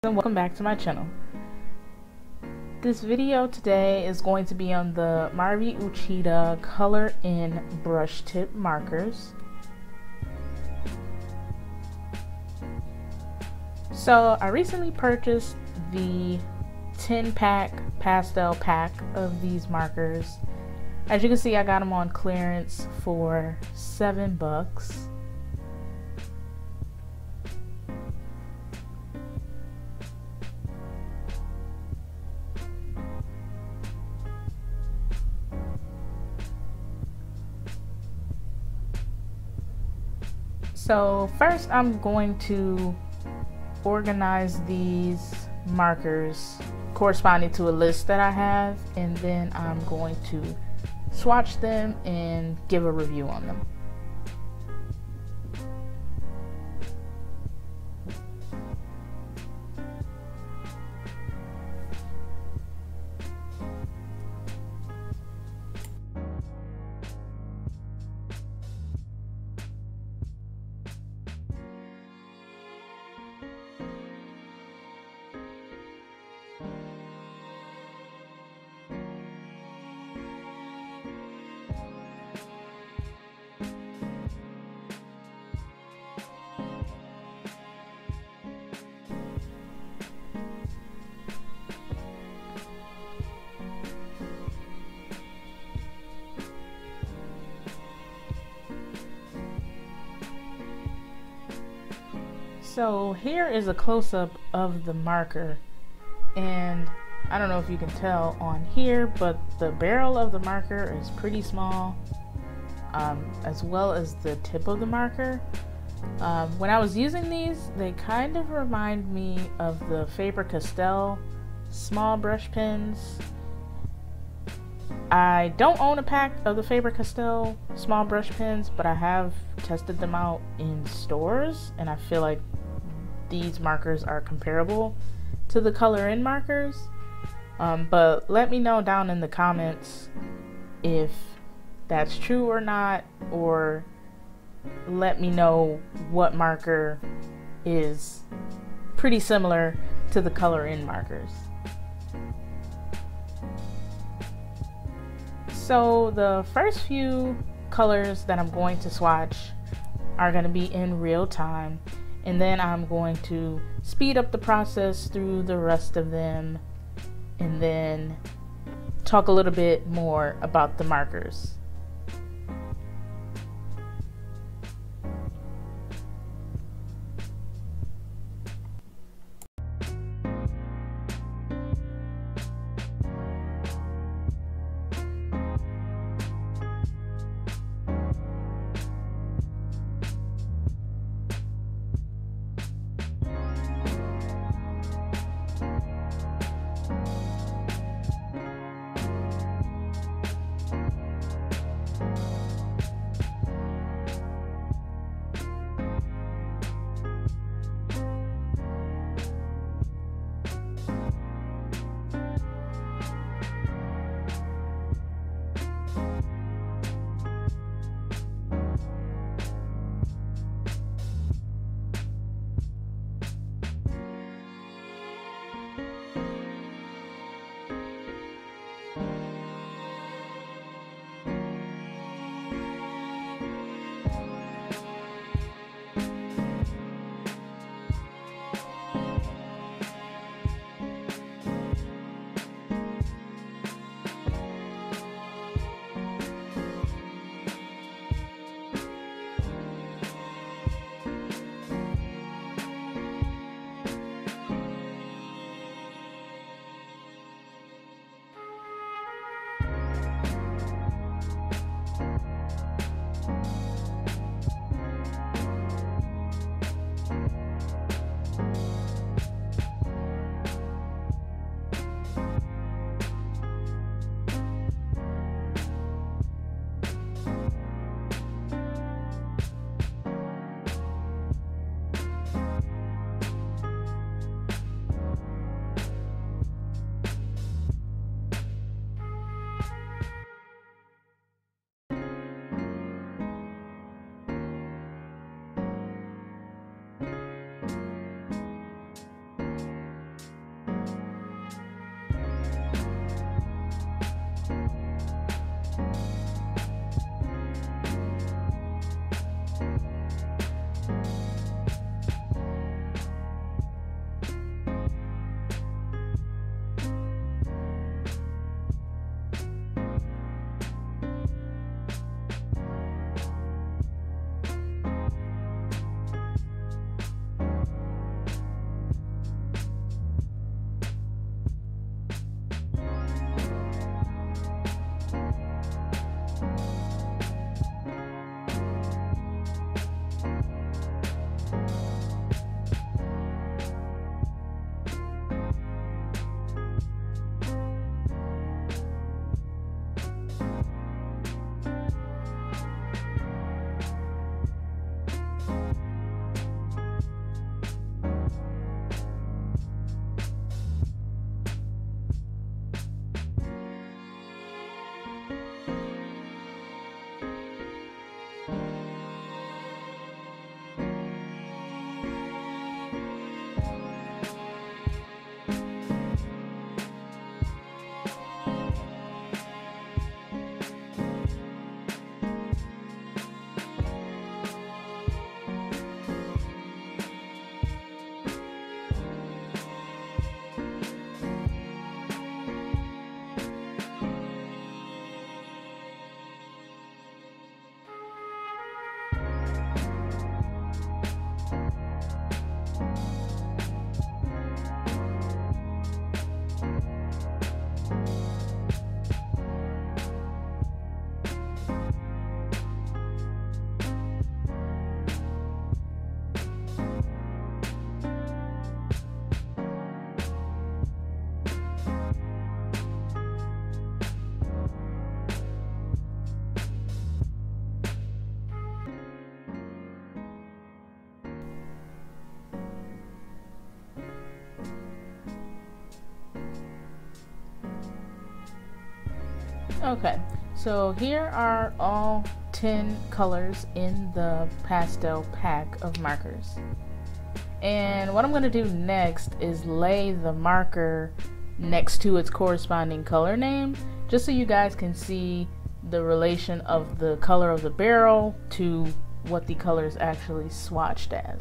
And welcome back to my channel. This video today is going to be on the Marvy Uchida ColorIn brush tip markers. So I recently purchased the 10-pack pastel pack of these markers. As you can see, I got them on clearance for $7. So first I'm going to organize these markers corresponding to a list that I have, and then I'm going to swatch them and give a review on them. So here is a close-up of the marker, and I don't know if you can tell on here, but the barrel of the marker is pretty small, as well as the tip of the marker. When I was using these, they kind of remind me of the Faber-Castell small brush pens. I don't own a pack of the Faber-Castell small brush pens, but I have tested them out in stores, and I feel like these markers are comparable to the ColorIn markers. But let me know down in the comments if that's true or not, or let me know what marker is pretty similar to the ColorIn markers. So the first few colors that I'm going to swatch are going to be in real time, and then I'm going to speed up the process through the rest of them and then talk a little bit more about the markers. Okay, so here are all 10 colors in the pastel pack of markers. And what I'm going to do next is lay the marker next to its corresponding color name, just so you guys can see the relation of the color of the barrel to what the color is actually swatched as.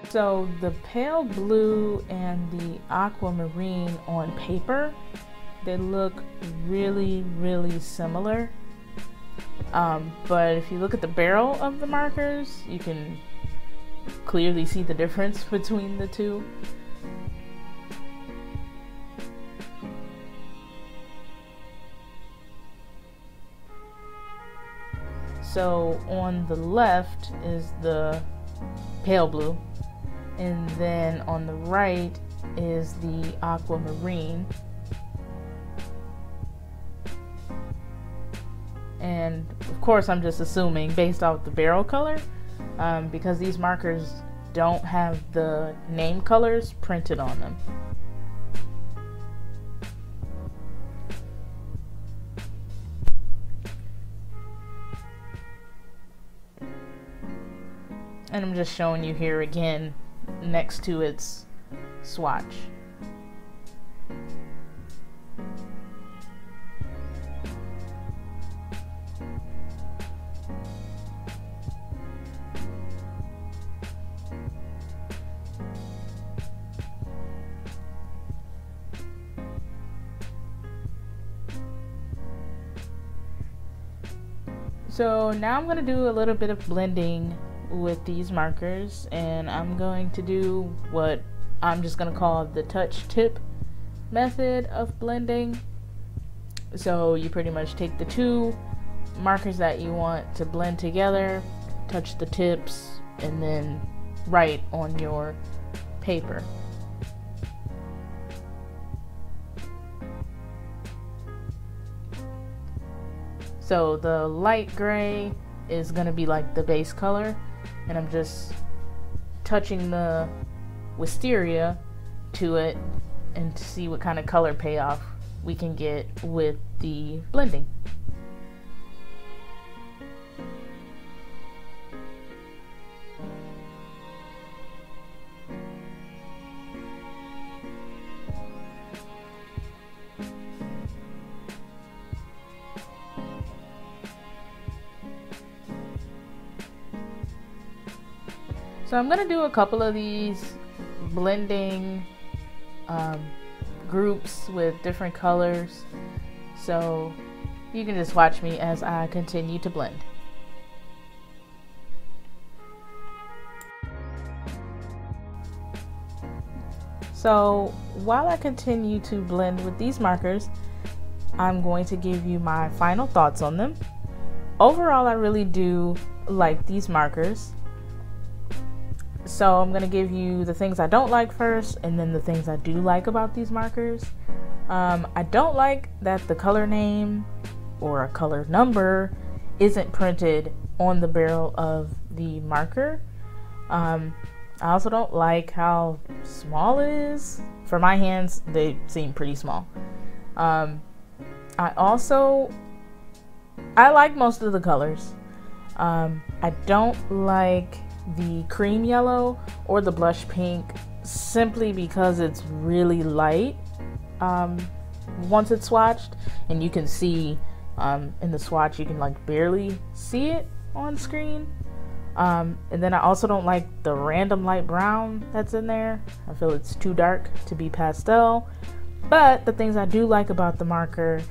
So the pale blue and the aquamarine on paper, they look really similar. But if you look at the barrel of the markers, you can clearly see the difference between the two. So on the left is the pale blue, and then on the right is the aquamarine. And of course I'm just assuming based off the barrel color, because these markers don't have the name colors printed on them. And I'm just showing you here again next to its swatch. So now I'm going to do a little bit of blending with these markers, and I'm going to do what I'm just going to call the touch tip method of blending. So you pretty much take the two markers that you want to blend together, touch the tips, and then write on your paper. So the light gray is going to be like the base color, and I'm just touching the wisteria to it and to see what kind of color payoff we can get with the blending. So I'm going to do a couple of these blending groups with different colors, so you can just watch me as I continue to blend. So while I continue to blend with these markers, I'm going to give you my final thoughts on them. Overall, I really do like these markers. So I'm going to give you the things I don't like first, and then the things I do like about these markers. I don't like that the color name or a color number isn't printed on the barrel of the marker. I also don't like how small it is. For my hands, they seem pretty small. I like most of the colors. I don't like the cream yellow or the blush pink, simply because it's really light once it's swatched, and you can see in the swatch, you can like barely see it on screen. And then I also don't like the random light brown that's in there. I feel it's too dark to be pastel. But the things I do like about the marker,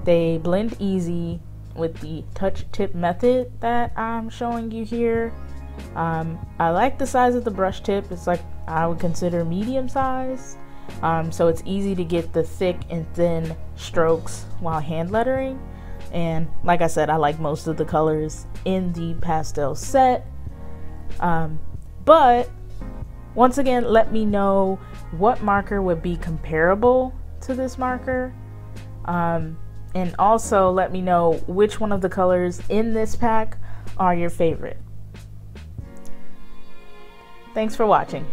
they blend easy with the touch tip method that I'm showing you here. I like the size of the brush tip. It's like I would consider medium size. So it's easy to get the thick and thin strokes while hand lettering. And like I said, I like most of the colors in the pastel set. But once again, let me know what marker would be comparable to this marker. And also let me know which one of the colors in this pack are your favorite. Thanks for watching.